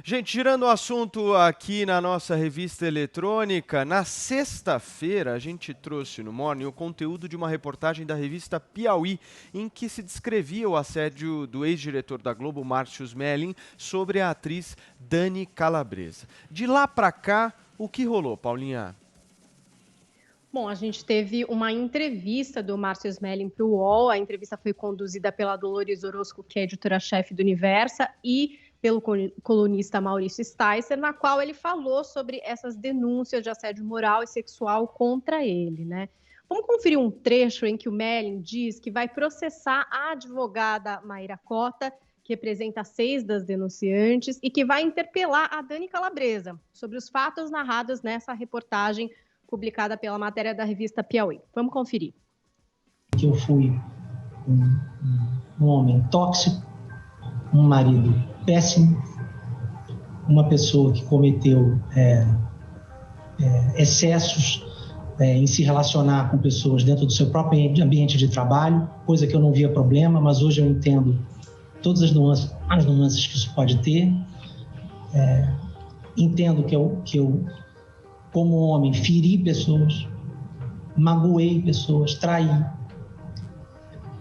Gente, girando o assunto aqui na nossa revista eletrônica, na sexta-feira a gente trouxe no Morning o conteúdo de uma reportagem da revista Piauí, em que se descrevia o assédio do ex-diretor da Globo, Márcio Smelling, sobre a atriz Dani Calabresa. De lá pra cá, o que rolou, Paulinha? Bom, a gente teve uma entrevista do Márcio Smelling para o UOL. A entrevista foi conduzida pela Dolores Orozco, que é editora-chefe do Universa, e pelo colunista Maurício Sticer, na qual ele falou sobre essas denúncias de assédio moral e sexual contra ele, né? Vamos conferir um trecho em que o Smelling diz que vai processar a advogada Maíra Cota, que representa 6 das denunciantes, e que vai interpelar a Dani Calabresa sobre os fatos narrados nessa reportagem publicada pela matéria da revista Piauí. Vamos conferir. Eu fui um homem tóxico, um marido péssimo, uma pessoa que cometeu excessos em se relacionar com pessoas dentro do seu próprio ambiente de trabalho, coisa que eu não via problema, mas hoje eu entendo todas as nuances que isso pode ter. Entendo que eu como homem, feri pessoas, magoei pessoas, traí,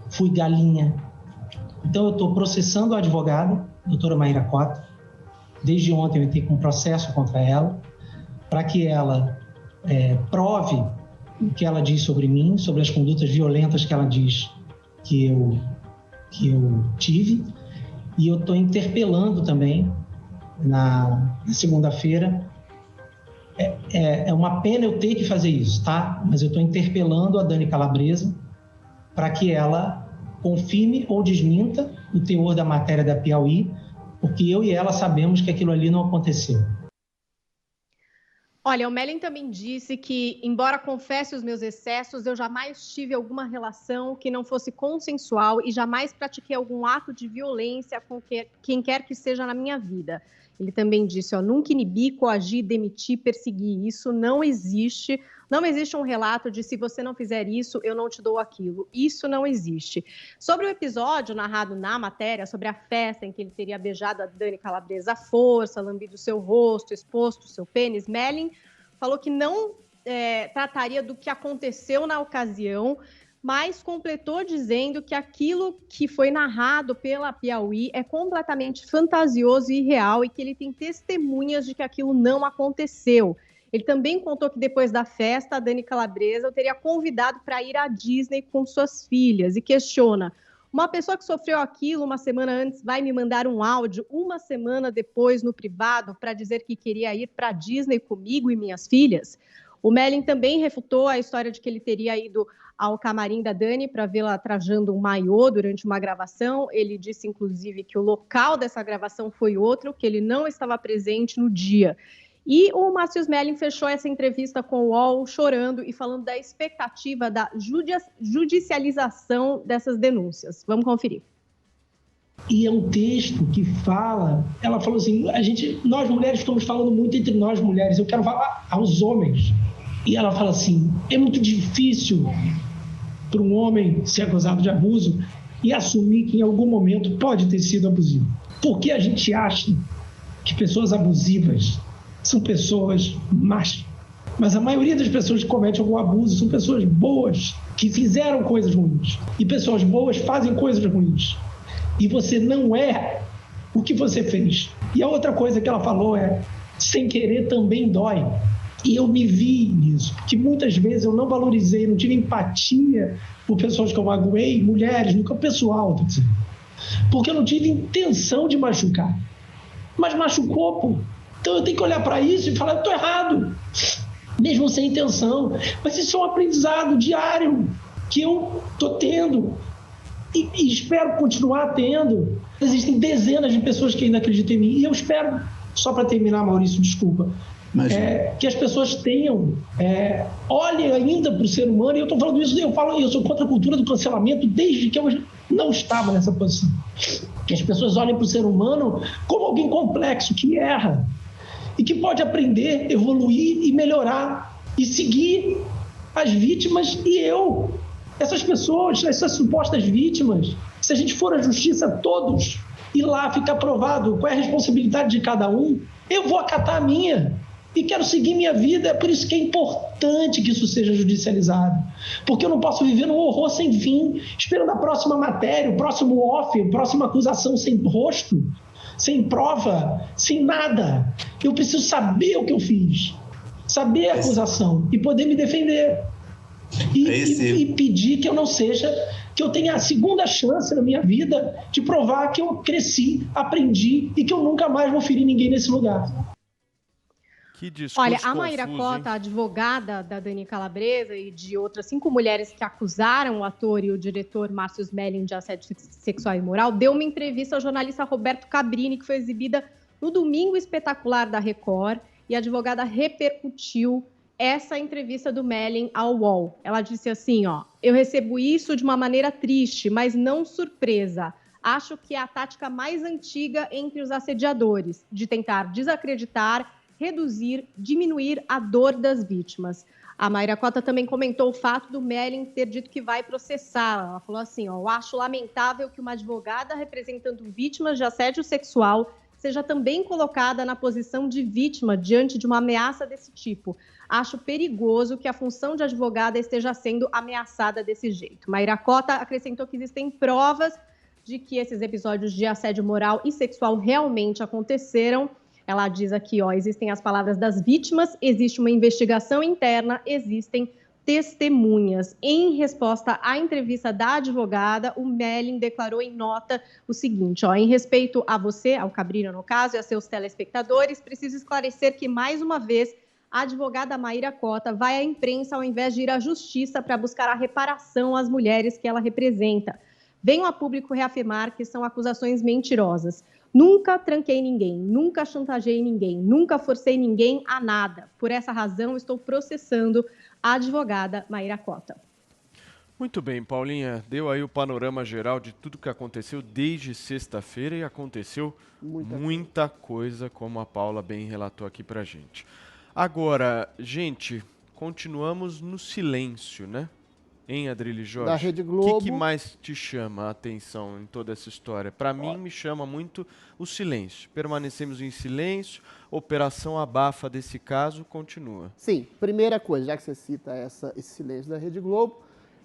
fui galinha. Então, eu estou processando a advogada, a doutora Maíra Cota. Desde ontem, eu entrei com um processo contra ela, para que ela prove o que ela diz sobre mim, sobre as condutas violentas que ela diz que eu tive. E eu estou interpelando também, na segunda-feira. É uma pena eu ter que fazer isso, tá? Mas eu estou interpelando a Dani Calabresa para que ela confirme ou desminta o teor da matéria da Piauí, porque eu e ela sabemos que aquilo ali não aconteceu. Olha, o Smelling também disse que, embora confesse os meus excessos, eu jamais tive alguma relação que não fosse consensual e jamais pratiquei algum ato de violência com quem quer que seja na minha vida. Ele também disse, nunca inibi, coagi, demiti, persegui. Isso não existe. Não existe um relato de se você não fizer isso, eu não te dou aquilo. Isso não existe. Sobre o episódio narrado na matéria, sobre a festa em que ele teria beijado a Dani Calabresa à força, lambido seu rosto, exposto seu pênis, Smelling falou que não trataria do que aconteceu na ocasião, mas completou dizendo que aquilo que foi narrado pela Piauí é completamente fantasioso e irreal e que ele tem testemunhas de que aquilo não aconteceu. Ele também contou que depois da festa, a Dani Calabresa o teria convidado para ir à Disney com suas filhas e questiona: uma pessoa que sofreu aquilo uma semana antes vai me mandar um áudio uma semana depois no privado para dizer que queria ir para a Disney comigo e minhas filhas? O Smelling também refutou a história de que ele teria ido ao camarim da Dani para vê-la trajando um maiô durante uma gravação. Ele disse, inclusive, que o local dessa gravação foi outro, que ele não estava presente no dia. E o Márcio Smelling fechou essa entrevista com o UOL chorando e falando da expectativa da judicialização dessas denúncias. Vamos conferir. E é um texto que ela falou assim, nós mulheres estamos falando muito entre nós mulheres, eu quero falar aos homens. E ela fala assim, é muito difícil para um homem ser acusado de abuso e assumir que em algum momento pode ter sido abusivo. Porque a gente acha que pessoas abusivas são pessoas más. Mas a maioria das pessoas que cometem algum abuso são pessoas boas, que fizeram coisas ruins. E pessoas boas fazem coisas ruins. E você não é o que você fez. E a outra coisa que ela falou sem querer também dói. E eu me vi nisso, porque muitas vezes eu não valorizei, não tive empatia por pessoas que eu magoei, mulheres, no campo pessoal, porque eu não tive intenção de machucar. Mas machucou, pô. Então eu tenho que olhar para isso e falar, eu estou errado, mesmo sem intenção. Mas isso é um aprendizado diário que eu estou tendo e espero continuar tendo. Existem dezenas de pessoas que ainda acreditam em mim e eu espero, só para terminar, Maurício, desculpa, que as pessoas olhem ainda para o ser humano, e eu estou falando isso, eu sou contra a cultura do cancelamento desde que eu não estava nessa posição. Que as pessoas olhem para o ser humano como alguém complexo, que erra, e que pode aprender, evoluir e melhorar, e seguir as vítimas essas pessoas, essas supostas vítimas, se a gente for à justiça todos e lá fica provado qual é a responsabilidade de cada um, eu vou acatar a minha e quero seguir minha vida. É por isso que é importante que isso seja judicializado, porque eu não posso viver num horror sem fim, esperando a próxima matéria, o próximo off, a próxima acusação sem rosto, sem prova, sem nada. Eu preciso saber o que eu fiz, saber a acusação e poder me defender. E pedir que eu não seja, que eu tenha a segunda chance na minha vida de provar que eu cresci, aprendi e que eu nunca mais vou ferir ninguém nesse lugar. Que discurso Olha, a confuso, Mayra Cota, hein? advogada da Dani Calabresa e de outras 5 mulheres que acusaram o ator e o diretor Márcio Smelling de assédio sexual e moral, deu uma entrevista ao jornalista Roberto Cabrini, que foi exibida no Domingo Espetacular da Record, e a advogada repercutiu essa entrevista do Smelling ao UOL. Ela disse assim, ó: eu recebo isso de uma maneira triste, mas não surpresa. Acho que é a tática mais antiga entre os assediadores, de tentar desacreditar, reduzir, diminuir a dor das vítimas. A Mayra Cota também comentou o fato do Smelling ter dito que vai processar. Ela falou assim, ó: eu acho lamentável que uma advogada representando vítimas de assédio sexual seja também colocada na posição de vítima diante de uma ameaça desse tipo. Acho perigoso que a função de advogada esteja sendo ameaçada desse jeito. Mayra Cota acrescentou que existem provas de que esses episódios de assédio moral e sexual realmente aconteceram. Ela diz aqui, ó: existem as palavras das vítimas, existe uma investigação interna, existem testemunhas. Em resposta à entrevista da advogada, o Smelling declarou em nota o seguinte, ó: em respeito a você, ao Cabrini no caso, e a seus telespectadores, preciso esclarecer que, mais uma vez, a advogada Mayra Cota vai à imprensa ao invés de ir à justiça para buscar a reparação às mulheres que ela representa. Venho a público reafirmar que são acusações mentirosas. Nunca tranquei ninguém, nunca chantageei ninguém, nunca forcei ninguém a nada. Por essa razão, estou processando a advogada Mayra Cota. Muito bem, Paulinha, deu aí o panorama geral de tudo que aconteceu desde sexta-feira e aconteceu muita coisa, como a Paula bem relatou aqui pra gente. Agora, gente, continuamos no silêncio, né? Hein, Adrilho Jorge? Da Rede Globo. O que mais te chama a atenção em toda essa história? Para mim, me chama muito o silêncio. Permanecemos em silêncio, operação abafa desse caso continua. Sim, primeira coisa, já que você cita esse silêncio da Rede Globo,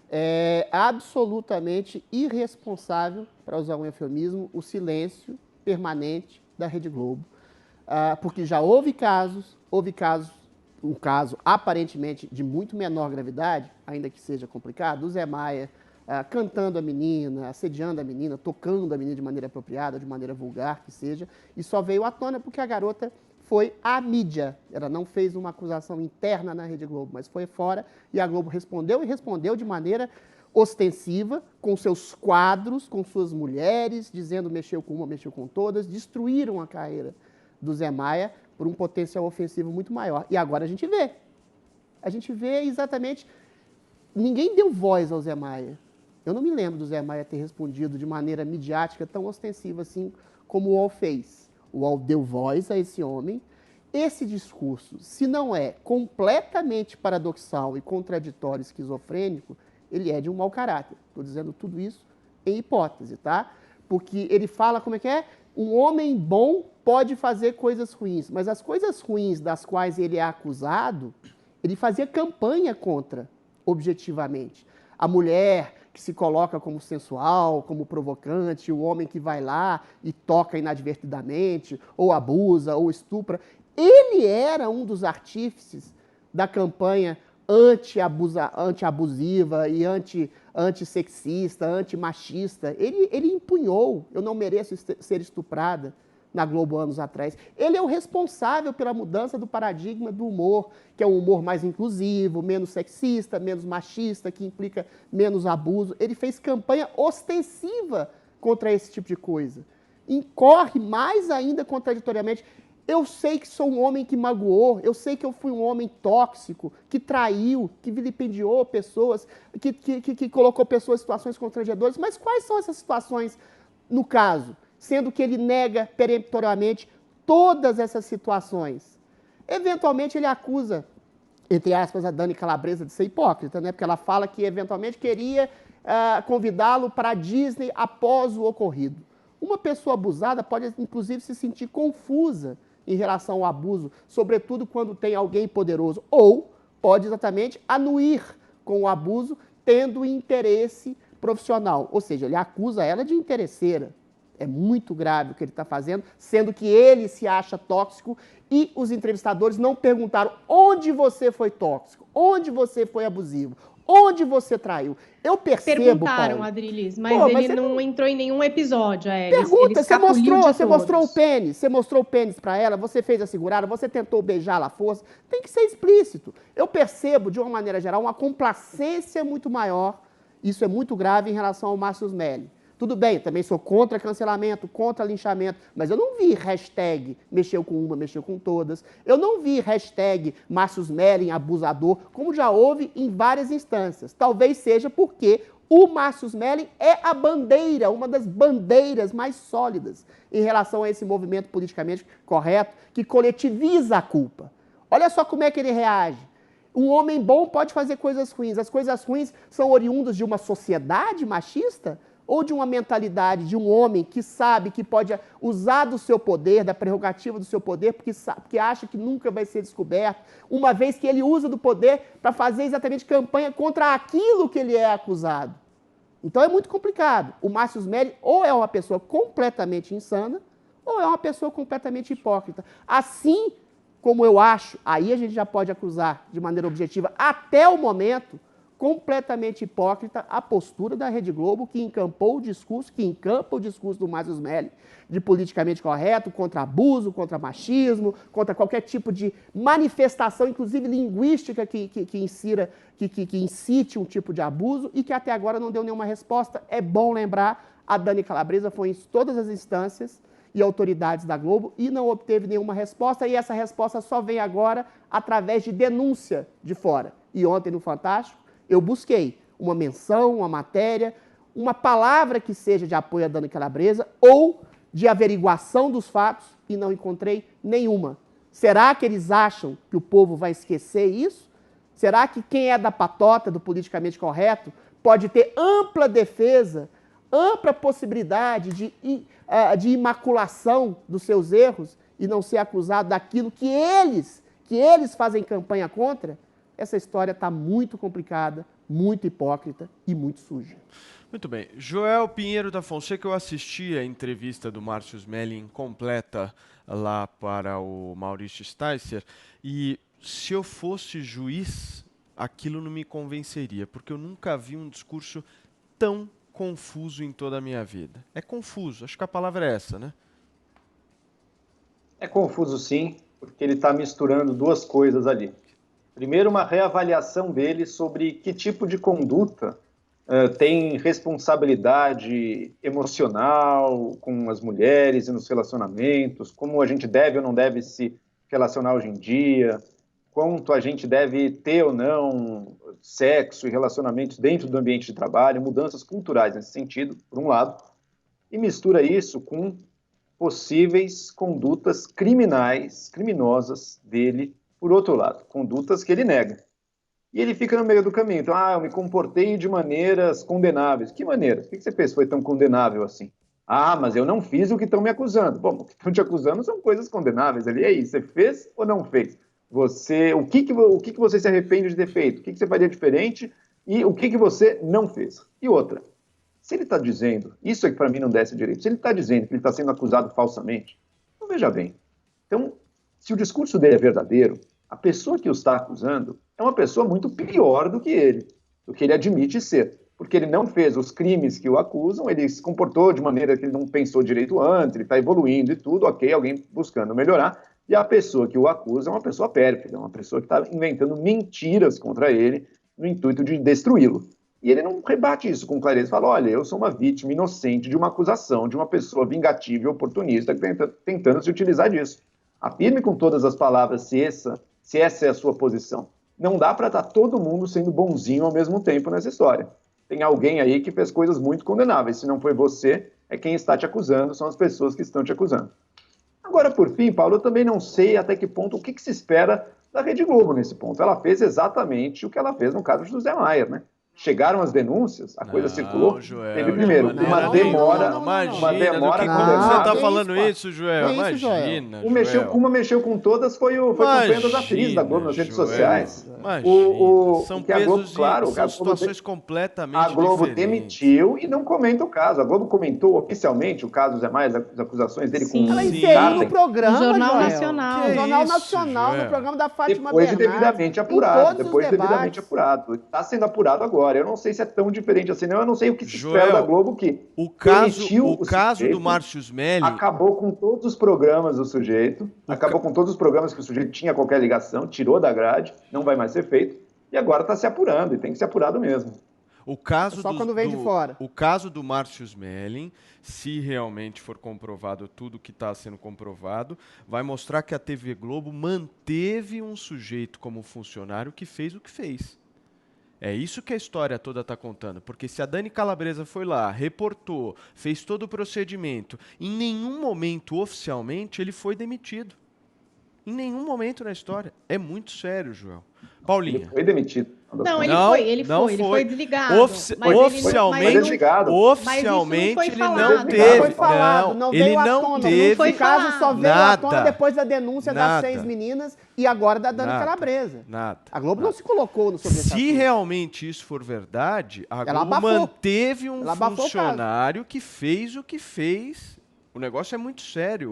é absolutamente irresponsável, para usar um eufemismo, o silêncio permanente da Rede Globo. Porque já houve casos, um caso aparentemente de muito menor gravidade, ainda que seja complicado, o Zé Maia cantando a menina, assediando a menina, tocando a menina de maneira apropriada, de maneira vulgar que seja, e só veio à tona porque a garota foi à mídia. Ela não fez uma acusação interna na Rede Globo, mas foi fora, e a Globo respondeu, e respondeu de maneira ostensiva, com seus quadros, com suas mulheres, dizendo mexeu com uma, mexeu com todas, destruíram a carreira do Zé Maia por um potencial ofensivo muito maior. E agora a gente vê exatamente, ninguém deu voz ao Zé Maia. Eu não me lembro do Zé Maia ter respondido de maneira midiática tão ostensiva assim como o UOL fez. O UOL deu voz a esse homem. Esse discurso, se não é completamente paradoxal e contraditório, esquizofrênico, ele é de um mau caráter. Estou dizendo tudo isso em hipótese, tá? Porque ele fala, como é que é? Um homem bom pode fazer coisas ruins, mas as coisas ruins das quais ele é acusado, ele fazia campanha contra, objetivamente. A mulher que se coloca como sensual, como provocante, o homem que vai lá e toca inadvertidamente, ou abusa, ou estupra. Ele era um dos artífices da campanha anti-abusiva e antissexista, antimachista. Ele empunhou, eu não mereço ser estuprada, na Globo anos atrás. Ele é o responsável pela mudança do paradigma do humor, que é um humor mais inclusivo, menos sexista, menos machista, que implica menos abuso. Ele fez campanha ostensiva contra esse tipo de coisa. Incorre mais ainda contraditoriamente. Eu sei que sou um homem que magoou, eu sei que eu fui um homem tóxico, que traiu, que vilipendiou pessoas, que colocou pessoas em situações constrangedoras, mas quais são essas situações no caso? Sendo que ele nega peremptoriamente todas essas situações. Eventualmente ele acusa, entre aspas, a Dani Calabresa de ser hipócrita, né? Porque ela fala que eventualmente queria convidá-lo para a Disney após o ocorrido. Uma pessoa abusada pode, inclusive, se sentir confusa em relação ao abuso, sobretudo quando tem alguém poderoso, ou pode exatamente anuir com o abuso, tendo interesse profissional. Ou seja, ele acusa ela de interesseira. É muito grave o que ele está fazendo, sendo que ele se acha tóxico e os entrevistadores não perguntaram onde você foi tóxico, onde você foi abusivo, onde você traiu. Eu percebo, Perguntaram, Paulo, Adrilis, mas ele não entrou em nenhum episódio. Pergunta, você mostrou o pênis para ela, você fez a segurada, você tentou beijá-la à força. Tem que ser explícito. Eu percebo, de uma maneira geral, uma complacência muito maior. Isso é muito grave em relação ao Márcio Smelly. Tudo bem, também sou contra cancelamento, contra linchamento, mas eu não vi hashtag mexeu com uma, mexeu com todas. Eu não vi hashtag Márcio Smelly abusador, como já houve em várias instâncias. Talvez seja porque o Márcio Smelly é a bandeira, uma das bandeiras mais sólidas em relação a esse movimento politicamente correto que coletiviza a culpa. Olha só como é que ele reage. Um homem bom pode fazer coisas ruins. As coisas ruins são oriundas de uma sociedade machista ou de uma mentalidade de um homem que sabe que pode usar do seu poder, da prerrogativa do seu poder, porque acha que nunca vai ser descoberto, uma vez que ele usa do poder para fazer exatamente campanha contra aquilo que ele é acusado. Então é muito complicado. O Márcio Smelly ou é uma pessoa completamente insana ou é uma pessoa completamente hipócrita. Assim como eu acho, aí a gente já pode acusar de maneira objetiva, até o momento, completamente hipócrita a postura da Rede Globo, que encampa o discurso do Márcio Smelly, de politicamente correto, contra abuso, contra machismo, contra qualquer tipo de manifestação, inclusive linguística, que incite um tipo de abuso, e que até agora não deu nenhuma resposta. É bom lembrar, a Dani Calabresa foi em todas as instâncias e autoridades da Globo e não obteve nenhuma resposta, e essa resposta só vem agora através de denúncia de fora. E ontem no Fantástico, eu busquei uma menção, uma matéria, uma palavra que seja de apoio a Dani Calabresa ou de averiguação dos fatos e não encontrei nenhuma. Será que eles acham que o povo vai esquecer isso? Será que quem é da patota, do politicamente correto, pode ter ampla defesa, ampla possibilidade de imaculação dos seus erros e não ser acusado daquilo que eles fazem campanha contra? Essa história está muito complicada, muito hipócrita e muito suja. Muito bem. Joel Pinheiro da Fonseca, eu assisti a entrevista do Márcio Smelly incompleta lá para o Maurício Sticer, e se eu fosse juiz, aquilo não me convenceria, porque eu nunca vi um discurso tão confuso em toda a minha vida. É confuso, acho que a palavra é essa, né? É confuso sim, porque ele está misturando duas coisas ali. Primeiro, uma reavaliação dele sobre que tipo de conduta tem responsabilidade emocional com as mulheres e nos relacionamentos, como a gente deve ou não deve se relacionar hoje em dia, quanto a gente deve ter ou não sexo e relacionamentos dentro do ambiente de trabalho, mudanças culturais nesse sentido, por um lado, e mistura isso com possíveis condutas criminosas dele, por outro lado, condutas que ele nega. E ele fica no meio do caminho. Então, eu me comportei de maneiras condenáveis. Que maneiras? O que você fez que foi tão condenável assim? Mas eu não fiz o que estão me acusando. Bom, o que estão te acusando são coisas condenáveis ali. E aí, você fez ou não fez? O que você se arrepende de ter feito? O que você faria diferente? E o que você não fez? E outra, se ele está dizendo, isso é que para mim não desce direito, se ele está dizendo que ele está sendo acusado falsamente, então veja bem. Então, se o discurso dele é verdadeiro, a pessoa que o está acusando é uma pessoa muito pior do que ele admite ser. Porque ele não fez os crimes que o acusam, ele se comportou de maneira que ele não pensou direito antes, ele está evoluindo e tudo, ok, alguém buscando melhorar, e a pessoa que o acusa é uma pessoa pérfida, uma pessoa que está inventando mentiras contra ele no intuito de destruí-lo. E ele não rebate isso com clareza, fala, olha, eu sou uma vítima inocente de uma acusação, de uma pessoa vingativa e oportunista que está tentando se utilizar disso. Afirme com todas as palavras se essa é a sua posição. Não dá para estar todo mundo sendo bonzinho ao mesmo tempo nessa história. Tem alguém aí que fez coisas muito condenáveis. Se não foi você, é quem está te acusando, são as pessoas que estão te acusando. Agora, por fim, Paulo, eu também não sei até que ponto, o que se espera da Rede Globo nesse ponto. Ela fez exatamente o que ela fez no caso de José Maier, né? chegaram as denúncias, a coisa circulou. Joel, Teve primeiro uma demora. Imagina, demora como condenável. você tá falando isso, Joel? Que isso, Imagina, Uma mexeu com todas foi o campanha das atrizes da Globo nas redes sociais. Imagina, são que a Globo, pesos claro, são situações completamente a Globo diferentes. demitiu e não comenta o caso. A Globo comentou oficialmente o caso Zé Maia, as acusações dele Sim. com Ela o inseriu no programa, No Jornal Joel. Nacional. Que No Jornal isso, Nacional, Joel? no programa da Fátima depois de Bernardes, devidamente em apurado. todos os Depois de devidamente debates. apurado. Está sendo apurado agora. Eu não sei se é tão diferente assim, não. Eu não sei o que se Joel, espera da Globo, que O caso demitiu do sujeito, Márcio Smelling, acabou com todos os programas do sujeito, acabou com todos os programas que o sujeito tinha qualquer ligação, tirou da grade, não vai mais ser feito, e agora está se apurando, e tem que ser apurado mesmo. o caso Só quando vem de fora. O caso do Márcio Smelling, se realmente for comprovado tudo que está sendo comprovado, vai mostrar que a TV Globo manteve um sujeito como funcionário que fez o que fez. É isso que a história toda está contando, porque se a Dani Calabresa foi lá, reportou, fez todo o procedimento, em nenhum momento oficialmente ele foi demitido. Em nenhum momento na história. É muito sério, Joel. Paulinha. Ele foi demitido. Não, ele Não foi desligado. Oficialmente, oficialmente ele falado. não Não teve. foi falado, não ele veio à não tona. teve. Não foi caso só veio à tona nada. depois da denúncia das 6 meninas e agora da Dani Calabresa. Nada. A Globo não se colocou no sobre esse Se assunto. realmente isso for verdade, a Ela Globo abafou. manteve um Ela abafou o funcionário que fez o que fez. O negócio é muito sério,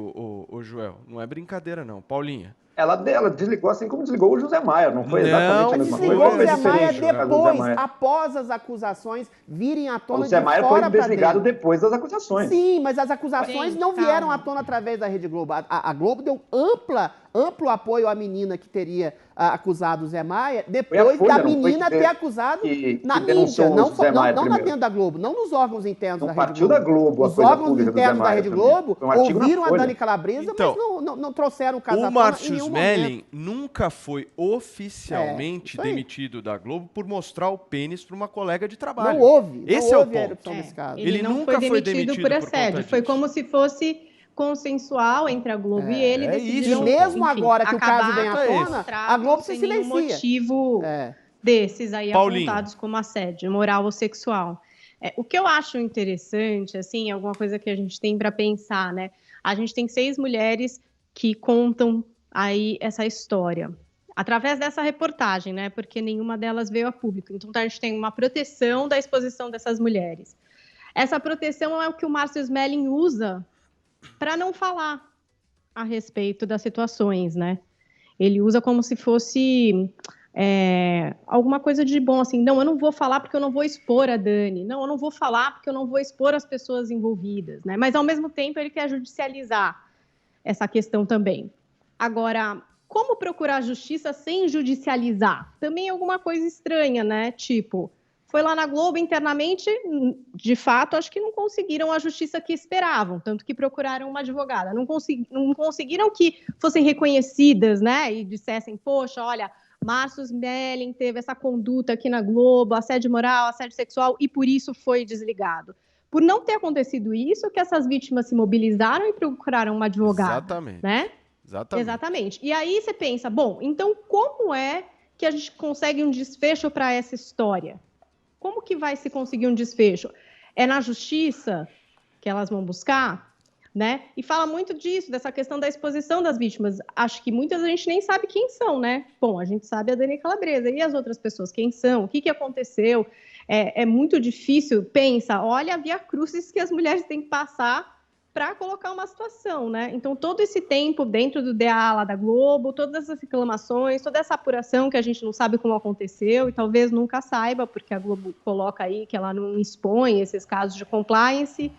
o Joel. Não é brincadeira, não. Paulinha. Ela desligou assim como desligou o José Maia, não foi Não, exatamente a mesma coisa. Desligou o foi Zé Maia diferente, o caso do Zé depois, Maia. após as acusações virem à tona O Zé de Maia fora foi pra desligado dentro. depois das acusações. Sim, mas as acusações Gente, não vieram calma. à tona através da Rede Globo. A Globo deu amplo apoio à menina que teria acusado o Zé Maia, depois Folha, da não foi menina que ter acusado que na denunciou mídia, o Zé Maia não primeiro. dentro da Globo, não nos órgãos internos Não da Rede partiu Globo. da Globo a Os coisa órgãos pública do Zé internos da Maia Rede também. Globo Foi um artigo na ouviram a Folha. Dani Calabresa, Então, mas não trouxeram o caso à O tona Márcio em nenhum Smelling momento. nunca foi oficialmente isso aí. demitido da Globo por mostrar o pênis para uma colega de trabalho. Não houve. Esse não é o houve a ponto. erupção desse caso. Ele não nunca foi foi demitido demitido por por conta assédio. Foi disso. como se fosse consensual entre a Globo e ele. É decidiram, isso. Mesmo enfim, agora que o caso vem à acabar com o tona, contrato a Globo se sem nenhum silencia. motivo É. desses aí Paulinho. apontados como assédio moral ou sexual. O que eu acho interessante, assim, alguma coisa que a gente tem para pensar, né? A gente tem 6 mulheres que contam aí essa história. Através dessa reportagem, né? Porque nenhuma delas veio a público. Então, a gente tem uma proteção da exposição dessas mulheres. Essa proteção é o que o Márcio Smelling usa para não falar a respeito das situações, né? Ele usa como se fosse alguma coisa de bom, assim, não, eu não vou falar porque eu não vou expor a Dani, não, eu não vou falar porque eu não vou expor as pessoas envolvidas, né? Mas, ao mesmo tempo, ele quer judicializar essa questão também. Agora, como procurar justiça sem judicializar? Também é alguma coisa estranha, né? Tipo, foi lá na Globo internamente, de fato, acho que não conseguiram a justiça que esperavam, tanto que procuraram uma advogada. Não conseguiram que fossem reconhecidas, né? E dissessem, poxa, olha, Márcio Smelling teve essa conduta aqui na Globo, assédio moral, assédio sexual, e por isso foi desligado. Por não ter acontecido isso, que essas vítimas se mobilizaram e procuraram uma advogada. Exatamente. Né? Exatamente. E aí você pensa, bom, então como é que a gente consegue um desfecho para essa história? Como que vai se conseguir um desfecho? É na justiça que elas vão buscar, né? E fala muito disso, dessa questão da exposição das vítimas. Acho que muitas a gente nem sabe quem são, né? Bom, a gente sabe a Dani Calabresa. E as outras pessoas, quem são? O que aconteceu? É muito difícil. Pensa, olha a viacrucis que as mulheres têm que passar para colocar uma situação, né? Então, todo esse tempo dentro do DA lá da Globo, todas essas reclamações, toda essa apuração que a gente não sabe como aconteceu e talvez nunca saiba, porque a Globo coloca aí que ela não expõe esses casos de compliance.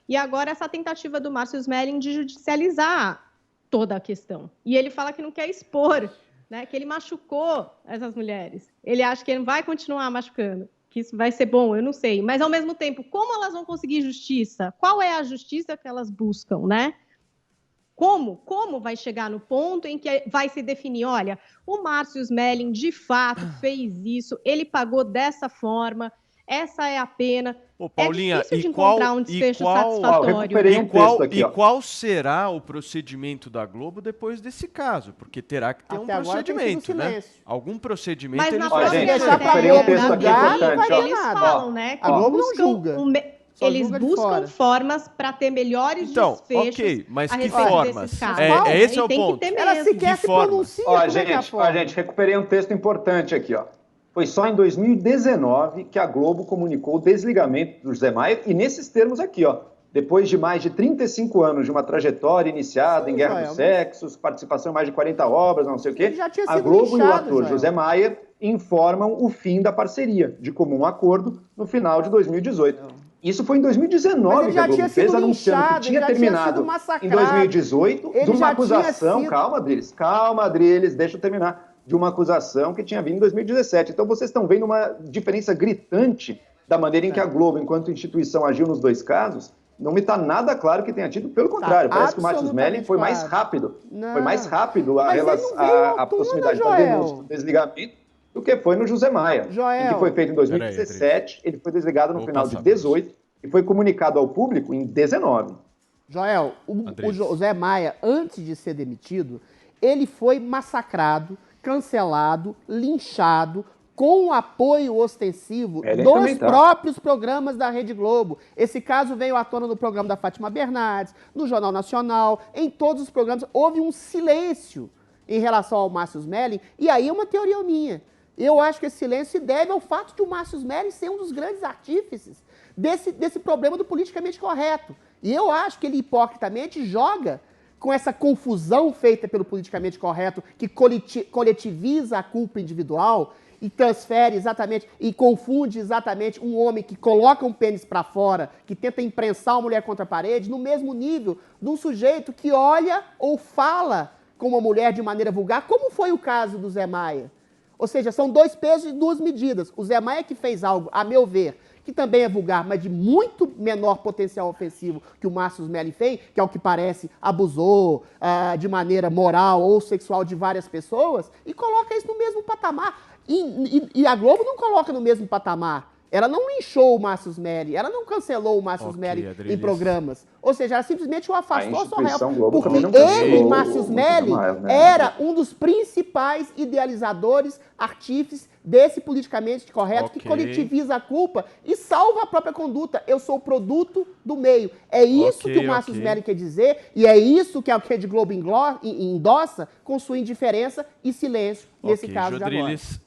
E agora essa tentativa do Márcio Smelling de judicializar toda a questão. E ele fala que não quer expor, né? Que ele machucou essas mulheres. Ele acha que ele vai continuar machucando. Que isso vai ser bom, eu não sei. Mas, ao mesmo tempo, como elas vão conseguir justiça? Qual é a justiça que elas buscam, né? Como vai chegar no ponto em que vai se definir, olha, o Márcio Smelling, de fato, fez isso, ele pagou dessa forma, essa é a pena. Ô, Paulinha, é difícil de encontrar um desfecho satisfatório. Eu recuperei um texto aqui, ó. E qual será o procedimento da Globo depois desse caso? Porque terá que ter Até um agora tem procedimento, sido né? silêncio. Algum procedimento Mas eles na vão Ó, própria gente, deixar pra matéria Globo da julgar BI, importante, ó. eles falam, né, que A Globo não buscam julga. Só eles julga de buscam fora. formas para ter melhores Então, desfechos ok, mas a que respeito formas? desses casos. Esse E é o tem que ponto. ter Ela mesmo. sequer Que se formas? pronuncia. Ó, como é que é a forma? gente, recuperei um texto importante aqui, ó. Foi só em 2019 que a Globo comunicou o desligamento do José Maia, e nesses termos aqui, ó. Depois de mais de 35 anos de uma trajetória iniciada em Guerra Joel, dos Sexos, participação em mais de 40 obras, não sei o quê, Ele já tinha a sido Globo e o linchado, ator Joel. José Maia informam o fim da parceria, de comum acordo, no final de 2018. Isso foi em Mas 2019 ele que a já Globo tinha fez, sido anunciando linchado, que ele tinha já tinha sido terminado em massacrado. 2018 Ele de uma já tinha acusação. sido- Calma, Adriles, deixa eu terminar. De uma acusação que tinha vindo em 2017. Então vocês estão vendo uma diferença gritante da maneira em que a Globo, enquanto instituição, agiu nos dois casos. Não me está nada claro que tenha tido, pelo contrário, parece que o Márcio Smelling foi mais claro. rápido. Não. Foi mais rápido Mas ele não veio à a tona, proximidade da Joel. denúncia do desligamento do que foi no José Maia. Joel. Em que foi feito em 2017, ele foi desligado no final de 18 e foi comunicado ao público em 19. Joel, o José Maia, antes de ser demitido, ele foi massacrado, cancelado, linchado, com o apoio ostensivo dos próprios programas da Rede Globo. Esse caso veio à tona no programa da Fátima Bernardes, no Jornal Nacional, em todos os programas. Houve um silêncio em relação ao Márcio Smelling, e aí é uma teoria minha. Eu acho que esse silêncio se deve ao fato de o Márcio Smelling ser um dos grandes artífices desse problema do politicamente correto. E eu acho que ele hipocritamente joga com essa confusão feita pelo politicamente correto, que coletiviza a culpa individual e transfere exatamente, e confunde exatamente um homem que coloca um pênis para fora, que tenta imprensar uma mulher contra a parede, no mesmo nível de um sujeito que olha ou fala com uma mulher de maneira vulgar, como foi o caso do Zé Maia. Ou seja, são dois pesos e duas medidas. O Zé Maia que fez algo, a meu ver, que também é vulgar, mas de muito menor potencial ofensivo que o Márcio Smelling fez, que ao que parece abusou de maneira moral ou sexual de várias pessoas, e coloca isso no mesmo patamar. E a Globo não coloca no mesmo patamar. Ela não linchou o Márcio Smelling, ela não cancelou o Márcio Smelling em programas. Ou seja, ela simplesmente o afastou só porque ele, Márcio Smelling, era um dos principais idealizadores, artífices desse politicamente correto que coletiviza a culpa e salva a própria conduta. Eu sou o produto do meio. É isso que o Márcio Smelling quer dizer e é isso que a Rede Globo endossa com sua indiferença e silêncio nesse caso de agora.